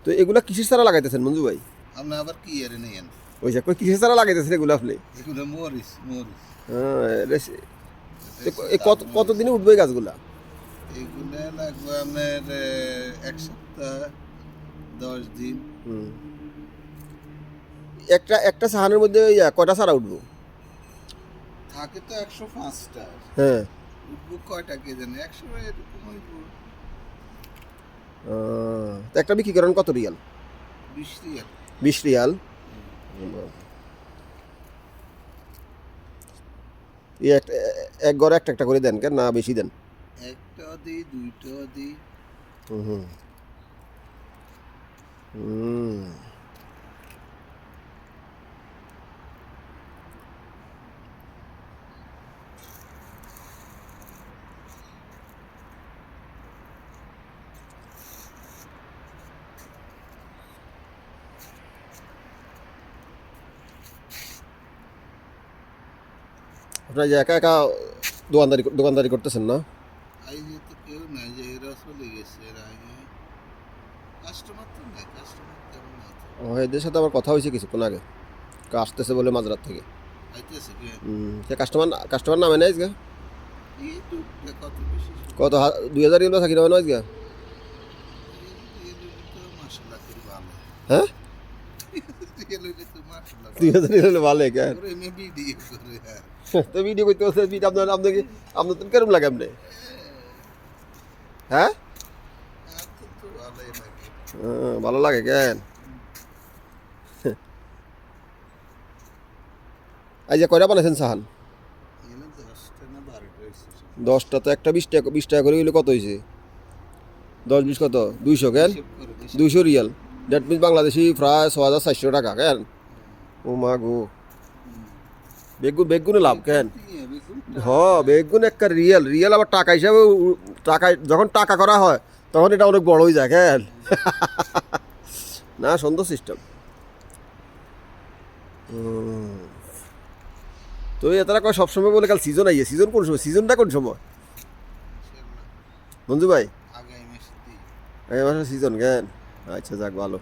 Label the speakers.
Speaker 1: তো এগুলা কিসের চারা লাগাইতেছেন মঞ্জু ভাই?
Speaker 2: আপনি আবার কি এর নেন?
Speaker 1: ওই যে কই কিসের চারা লাগাইতেছেন এগুলো আপনি?
Speaker 2: এগুলো মরিচ মরিচ
Speaker 1: হ্যাঁ,
Speaker 2: দেশি
Speaker 1: কত
Speaker 2: চাল
Speaker 1: কত
Speaker 2: মরিচ।
Speaker 1: দিনে উঠবে এই গাছগুলা?
Speaker 2: এগুলো লাগবে আপনার 1 সপ্তাহ 10 দিন।
Speaker 1: হুম। একটা একটা সাহানের মধ্যে কয়টা চারা উঠবো?
Speaker 2: থাকে তো 105টা।
Speaker 1: হ্যাঁ।
Speaker 2: উঠবো কয়টা কে জানে, 100 এরকম উঠবো।
Speaker 1: তো একটা বিক্রি করেন কত রিয়াল?
Speaker 2: 20 রিয়াল।
Speaker 1: 20 রিয়াল। এক গড়ে একটা একটা করে দেন কেন, না বেশি দেন?
Speaker 2: একটাও দিই, দুইটাও দিই।
Speaker 1: হুম হুম হুম। আপনার যে একা একা দোকানদারি করতেছেন না?
Speaker 2: এই যে তো কেউ নাই, যে এরা চলে গেছে, এরা কাস্টমার তো নাই, কাস্টমার তেমন নাই তো।
Speaker 1: এদের সাথে আমার কথা হয়েছে কিছুক্ষণ আগে, আসতেছে বলে মাঝরাত থেকে।
Speaker 2: আইতেছে কি?
Speaker 1: সে কাস্টমার নামে নাই আজকে।
Speaker 2: এই তো কত বেশি
Speaker 1: কত 2000 রিয়াল থাকি না আজকে?
Speaker 2: মাসাল্লাহ করে ভালো।
Speaker 1: হ্যাঁ,
Speaker 2: রিয়েল হইলে তো মাসাল্লাহ ভালো।
Speaker 1: 2000 রিয়াল ভালো কেন?
Speaker 2: ওরে এমনি ভিডিও করে আর।
Speaker 1: তো ভিডিও করতে বলছে, আপনার তো কেরম লাগে আপনি? হ্যাঁ,
Speaker 2: আর তো ভালোই লাগে।
Speaker 1: ভালো লাগে কেন? এই যে কয়টা বানাইছেন সাহান?
Speaker 2: এগুলো 10টা না 12টা হয়েছে।
Speaker 1: 10টা তো একটা 20 টাকা করে হইলে কত হয়েছে? 10 20 কত? 200 কেন?
Speaker 2: হিসেব করে হিসেব।
Speaker 1: 200 রিয়াল। দ্যাট মিনস বাংলাদেশি প্রায় 6400 টাকা কেন? ও মা গো, বেগুনে লাভ কেন? হ, বেগুন একটা রিয়েল রিয়েল আবার টাকা হিসাবে টাকায় যখন টাকা করা হয় তখন এটা অনেক বড় হয়ে যায় কেন? না, সুন্দর সিস্টেম। তো এতারা কয় সবসময় বলে কাল সিজন আইয়ে, সিজন কোন সময়? সিজনটা কোন সময় মঞ্জু ভাই?
Speaker 2: আগামী মাসে দিই।
Speaker 1: এই মাসে সিজন কেন? আচ্ছা, যাক ভালো।